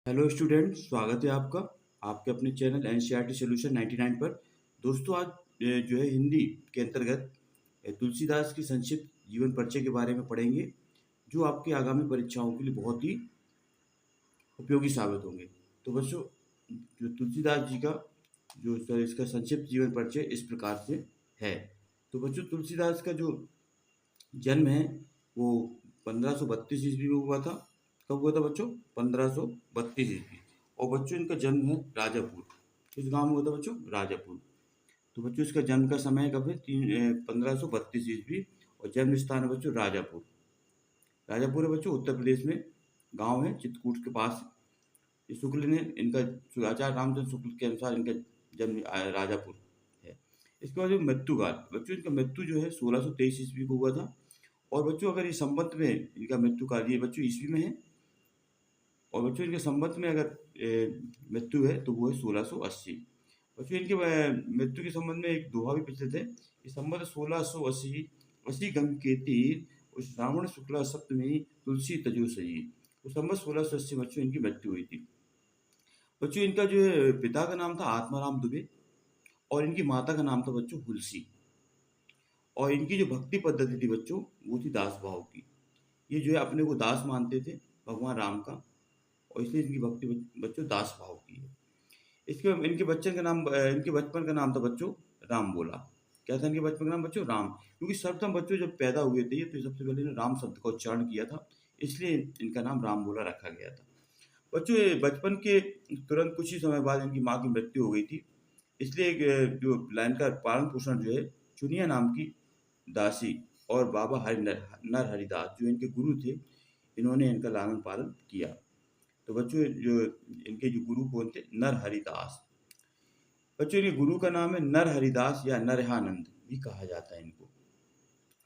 Hello student, स्वागत है आपका आपके अपने चैनल एनसीईआरटी सॉल्यूशन 99 पर। दोस्तों, आज जो है हिंदी के अंतर्गत तुलसीदास की संक्षिप्त जीवन परिचय के बारे में पढ़ेंगे, जो आपकी आगामी परीक्षाओं के लिए बहुत ही उपयोगी साबित होंगे। तो बच्चों, जो तुलसीदास जी का इसका संक्षिप्त जीवन परिचय इस प्रकार से है। तो बच्चों, तुलसीदास का जो जन्म है वो 1532 ईस्वी में हुआ था। कब हुआ था बच्चों? 1532 ईस्वी। और बच्चों, इनका जन्म है राजापुर। किस गांव में हुआ था बच्चों? राजापुर। तो बच्चों, इसका जन्म का समय कब है? 1532 ईस्वी। और जन्म स्थान है बच्चों राजापुर। राजापुर है बच्चों उत्तर प्रदेश में, गांव है चित्रकूट के पास। ये शुक्ल ने इनका आचार्य रामचंद्र शुक्ल के अनुसार इनका जन्म राजापुर है। इसके बाद जो मृत्यु काल, बच्चों इनका मृत्यु जो है 1623 ईस्वी को हुआ था। और बच्चों, अगर ये संवत में इनका मृत्यु काल, ये बच्चों ईस्वी में है, और बच्चों इनके संवत में अगर मृत्यु है तो वो है 1680। बच्चों, इनके मृत्यु के संबंध में एक दोहा भी प्रचलित है कि संवत 1680 असी गंग के तीर, उस श्रावण शुक्ला सप्तमी तुलसी तजो सही। तो संवत 1680 बच्चों इनकी मृत्यु हुई थी। बच्चों, इनका जो है पिता का नाम था आत्माराम दुबे, और इनकी माता का नाम था बच्चों हुलसी। और इनकी जो भक्ति पद्धति थी बच्चों, वो थी दास भाव की। ये जो है अपने को दास मानते थे भगवान राम का, और इसलिए इनकी भक्ति बच्चों दास भाव की है। इसके इनके बचपन का नाम था बच्चों राम बोला। क्या था इनके बचपन का नाम बच्चों? राम। क्योंकि सर्वप्रथम बच्चों जब पैदा हुए थे ये, तो सबसे पहले इन्होंने राम शब्द का उच्चारण किया था, इसलिए इनका नाम राम बोला रखा गया था। बच्चों, ये बचपन के तुरंत कुछ ही समय बाद इनकी माँ की मृत्यु हो गई थी। इसलिए जो लाइन का पालन पोषण जो है चुनिया नाम की दासी और बाबा नर हरिदास जो इनके गुरु थे, इन्होंने इनका लालन पालन किया। तो बच्चों, जो इनके जो गुरु कौन थे? नर हरिदास। बच्चों, इनके गुरु का नाम है नर हरिदास या नरहानंद भी कहा जाता है इनको।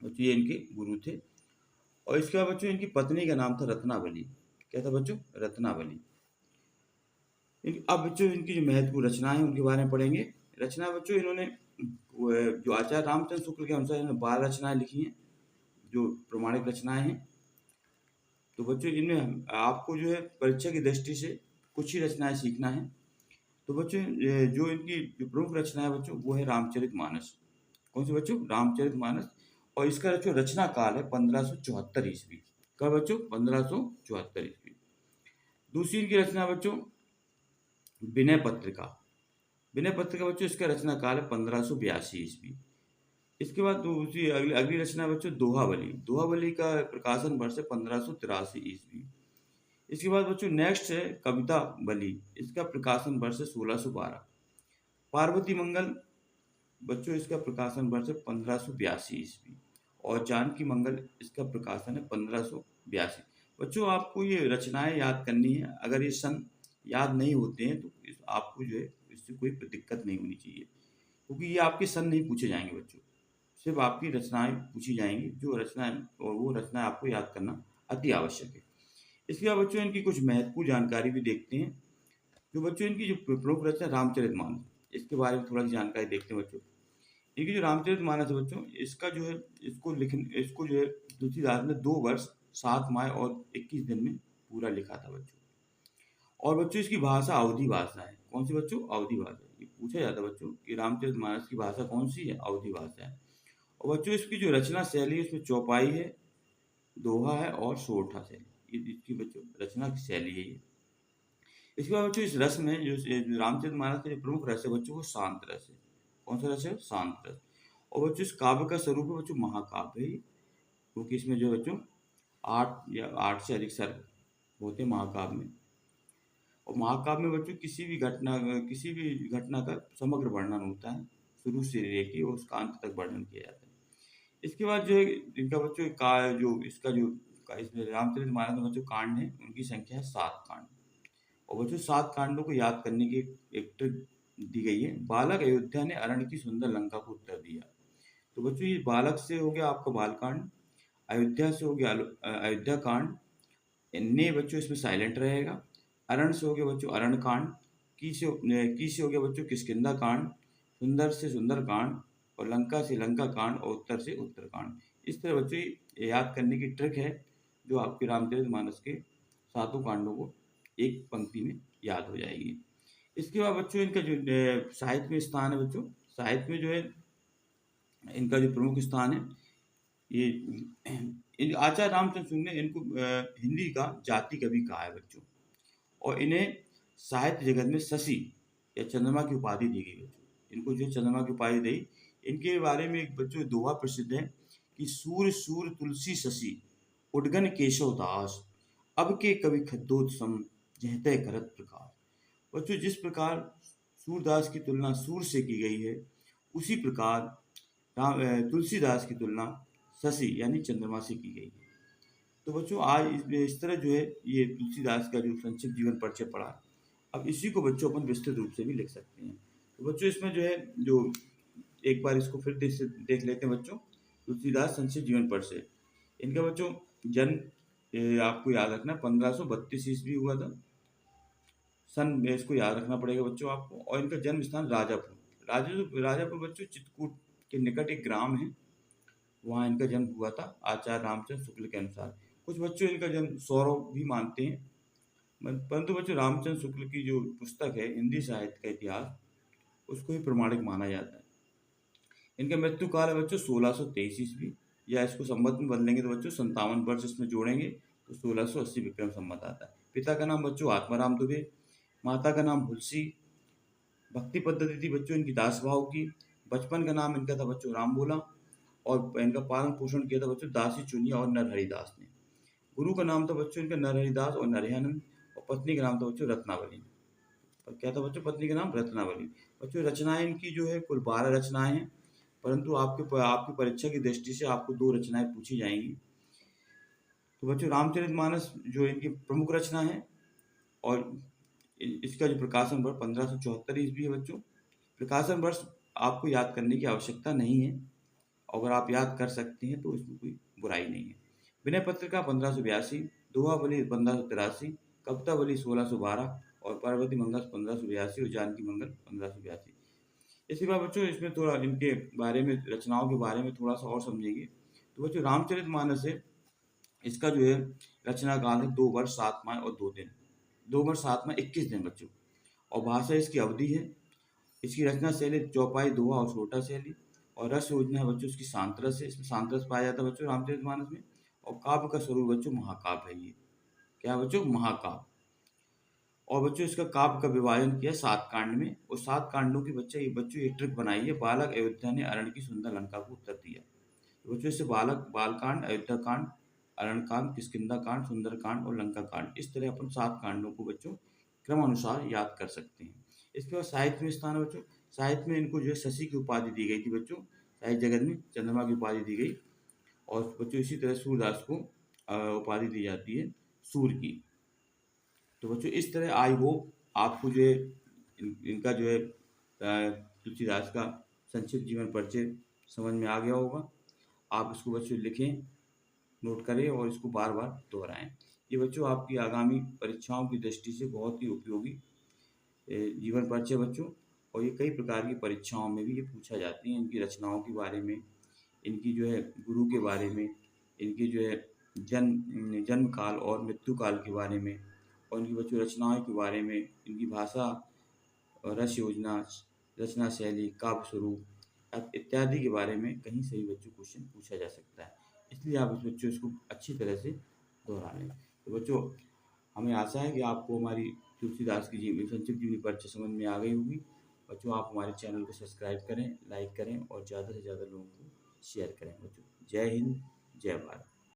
बच्चों, ये इनके गुरु थे। और इसके बाद बच्चों, इनकी पत्नी का नाम था रत्नावली। क्या था बच्चों? रत्नावली। अब बच्चों, इनकी जो महत्वपूर्ण रचनाएं हैं उनके बारे में पढ़ेंगे। रचना बच्चों, इन्होंने जो आचार्य रामचंद्र शुक्ल के अनुसार इन्होंने 12 रचनाएं लिखी हैं, जो प्रमाणिक रचनाएं हैं। तो बच्चों, इनमें आपको जो है परीक्षा की दृष्टि से कुछ ही रचनाएं सीखना है। तो बच्चों, जो इनकी जो प्रमुख रचना है बच्चों, वो है रामचरितमानस। कौन सी बच्चों? रामचरितमानस। और इसका बच्चों रचना काल है 1574 ईस्वी। कब बच्चों? 1574 ईस्वी। दूसरी इनकी रचना बच्चों विनय पत्रिका। विनय पत्रिका बच्चों, इसका रचना काल है 1582 ईस्वी। इसके बाद दूसरी अगली अगली रचना है बच्चों दोहावली। दोहावली का प्रकाशन वर्ष है 1583 ईस्वी। इसके बाद बच्चों नेक्स्ट है कविता बली। इसका प्रकाशन वर्ष है 1612। पार्वती मंगल बच्चों, इसका प्रकाशन वर्ष है 1582 ईस्वी। और जानकी मंगल, इसका प्रकाशन है 1582। बच्चों, आपको ये रचनाएं याद करनी है। अगर ये सन याद नहीं होते हैं तो आपको जो है इससे कोई दिक्कत नहीं होनी चाहिए, क्योंकि ये आपके सन नहीं पूछे जाएंगे बच्चों, सिर्फ आपकी रचनाएं पूछी जाएंगी। जो रचनाएं और वो रचनाएं आपको याद करना अति आवश्यक है। इसके बाद बच्चों, इनकी कुछ महत्वपूर्ण जानकारी भी देखते हैं। जो बच्चों, इनकी जो प्रमुख रचना रामचरितमानस, इसके बारे में थोड़ा सी जानकारी देखते हैं बच्चों। इनकी जो रामचरितमानस है बच्चों, इसका जो है इसको जो है तुलसीदास ने 2 वर्ष 7 माह और 21 दिन में पूरा लिखा था बच्चों। और बच्चों, इसकी भाषा अवधी भाषा है। कौन सी बच्चों? अवधी भाषा। ये पूछा जाता है बच्चों कि रामचरितमानस की भाषा कौन सी है? अवधी भाषा है। और बच्चों, इसकी जो रचना शैली है उसमें चौपाई है, दोहा है और सोरठा शैली, ये इसकी बच्चों रचना की शैली है ये। इसके बाद बच्चों, इस रस में जो रामचरितमानस का जो प्रमुख रस है बच्चों, वो शांत रस है। कौन सा रस है? शांत रस। और बच्चों, इस काव्य का स्वरूप है बच्चों महाकाव्य है, क्योंकि इसमें जो है बच्चों 8 से अधिक सर्ग होते हैं महाकाव्य में। और महाकाव्य में बच्चों किसी भी घटना का समग्र वर्णन होता है, शुरू से लेके उसका अंत तक वर्णन किया जाता है। इसके बाद जो है इनका बच्चों का जो इसका जो इसमें रामचरितमानस में बच्चों कांड है, उनकी संख्या है 7 कांड। और बच्चों, 7 कांडों को याद करने की एक ट्रिक दी गई है। बालक अयोध्या ने अरण्य की सुंदर लंका को उत्तर दिया। तो बच्चों, ये बालक से हो गया आपका बालकांड, अयोध्या से हो गया अयोध्या कांड, ने बच्चों इसमें साइलेंट रहेगा। अरण से हो गया बच्चों अरण कांड, की से हो गया बच्चों किष्किंधा कांड, सुंदर से सुंदर कांड, और लंका से लंका कांड, और उत्तर से उत्तर कांड। इस तरह बच्चों ये याद करने की ट्रिक है, जो आपके रामचरितमानस के 7 कांडों को एक पंक्ति में इसके बाद बच्चों इनका जो साहित्य में स्थान है बच्चों, साहित्य में जो है इनका जो प्रमुख स्थान है, ये आचार्य रामचंद्र शुक्ल ने इनको हिंदी का जाति कवि कहा है बच्चों। और इन्हें साहित्य जगत में शशि या चंद्रमा की उपाधि दी गई बच्चों। इनको जो चंद्रमा की उपाधि दी। इनके बारे में एक बच्चों दोहा प्रसिद्ध है कि सूर सूर तुलसी शशि उडगन केशव दास, अब के कवि खद्दोत सम जहते करत प्रकाश। बच्चों जिस प्रकार सूरदास की तुलना सूर से की गई है, उसी प्रकार तुलसीदास की तुलना शशि यानी चंद्रमा से की गई है। तो बच्चों आज इस तरह जो है ये तुलसीदास का जो संक्षिप्त जीवन परिचय पढ़ा। अब इसी को बच्चों अपन विस्तृत रूप से भी लिख सकते हैं। तो बच्चों इसमें जो है जो एक बार इसको फिर देख लेते हैं बच्चों, तुलसीदास संक्षिप्त जीवन परिचय। इनका बच्चों जन्म आपको याद रखना 1532 ईस्वी हुआ था। सन इसको याद रखना पड़ेगा बच्चों आपको। और इनका जन्म स्थान राजापुर। राजापुर बच्चों चित्रकूट के निकट एक ग्राम है, वहाँ इनका जन्म हुआ था आचार्य रामचंद्र शुक्ल के अनुसार। कुछ बच्चों इनका जन्म सौरव भी मानते हैं, परंतु बच्चों रामचंद्र शुक्ल की जो पुस्तक है हिंदी साहित्य का इतिहास, उसको ही प्रमाणिक माना जाता है। इनका मृत्यु काल है बच्चों 1623 ईस्वी, या इसको संवत में बदलेंगे तो बच्चों 57 वर्ष इसमें जोड़ेंगे तो 1680 विक्रम संवत आता है। पिता का नाम बच्चों आत्माराम दुबे, माता का नाम हुलसी। भक्ति पद्धति थी बच्चों इनकी दास भाव की। बचपन का नाम इनका था बच्चों राम बोला, और इनका पालन पोषण किया था बच्चों दासी चुनिया और नरहरिदास ने। गुरु का नाम था बच्चों इनका नरहरिदास और नरहयानंद, और पत्नी का नाम था बच्चों रत्नावली। और क्या था बच्चों, पत्नी का नाम रत्नावली। बच्चों रचनाएं इनकी जो है कुल 12 रचनाएं हैं, परंतु आपकी परीक्षा की दृष्टि से आपको 2 रचनाएं पूछी जाएंगी। तो बच्चों रामचरितमानस जो इनकी प्रमुख रचना है, और इसका जो प्रकाशन वर्ष 1574 ईस्वी है बच्चों। प्रकाशन वर्ष आपको याद करने की आवश्यकता नहीं है, अगर आप याद कर सकते हैं तो इसमें कोई बुराई नहीं है। विनय पत्रिका 1582, दोहाबली 1583, कवितावली 1612, और पार्वती मंगल 1582 और जानकी मंगल 1582। इसके बाद बच्चों इसमें थोड़ा इनके बारे में, रचनाओं के बारे में थोड़ा सा और समझेंगे। तो बच्चों रामचरितमानस है, इसका जो है रचना काल है 2 वर्ष 7 माह और 2 दिन। 2 वर्ष 7 माह 21 दिन बच्चों। और भाषा इसकी अवधि है। इसकी रचना शैली चौपाई, दोहा और छोटा शैली। और रस योजना है बच्चों इसकी सांतरस है, इसमें सांतरस पाया जाता है बच्चों रामचरितमानस में। और काव्य का स्वरूप बच्चों महाकाव्य है। ये क्या है बच्चों, महाकाव्य। और बच्चों इसका काव्य का विभाजन किया 7 कांड में, और 7 कांडों की बच्चों ये ट्रिक बनाई है। बालक अयोध्या ने अरण की सुंदर लंका को उत्तर दिया। तो बच्चों इससे बालकांड, अयोध्या कांड, अरण कांड, किष्किंधा कांड, सुंदर कांड और लंका कांड, इस तरह अपन 7 कांडों को बच्चों क्रमानुसार याद कर सकते हैं। इसके बाद साहित्य में स्थान है बच्चों। साहित्य में इनको जो है शशि की उपाधि दी गई थी बच्चों, साहित्य जगत में चंद्रमा की उपाधि दी गई। और बच्चों इसी तरह सूरदास को उपाधि दी जाती है सूर की। तो बच्चों इस तरह आई होप आपको जो है इनका जो है तुलसीदास का संक्षिप्त जीवन परिचय समझ में आ गया होगा। आप इसको बच्चों लिखें, नोट करें और इसको बार बार दोहराएं। ये बच्चों आपकी आगामी परीक्षाओं की दृष्टि से बहुत ही उपयोगी जीवन परिचय बच्चों। और ये कई प्रकार की परीक्षाओं में भी ये पूछा जाती है। इनकी रचनाओं के बारे में, इनकी जो है गुरु के बारे में, इनकी जो है जन्म काल और मृत्यु काल के बारे में, और इनकी बच्चों रचनाओं के बारे में, इनकी भाषा और रस योजना, रचना शैली, काव्य स्वरूप इत्यादि के बारे में कहीं से भी बच्चों क्वेश्चन पूछा जा सकता है। इसलिए आप इस बच्चों इसको अच्छी तरह से दोहरा लें। तो बच्चों हमें आशा है कि आपको हमारी तुलसीदास की संक्षिप्त जीवनी परिचय समझ में आ गई होगी। बच्चों आप हमारे चैनल को सब्सक्राइब करें, लाइक करें और ज़्यादा से ज़्यादा लोगों को शेयर करें बच्चों। जय हिंद, जय भारत।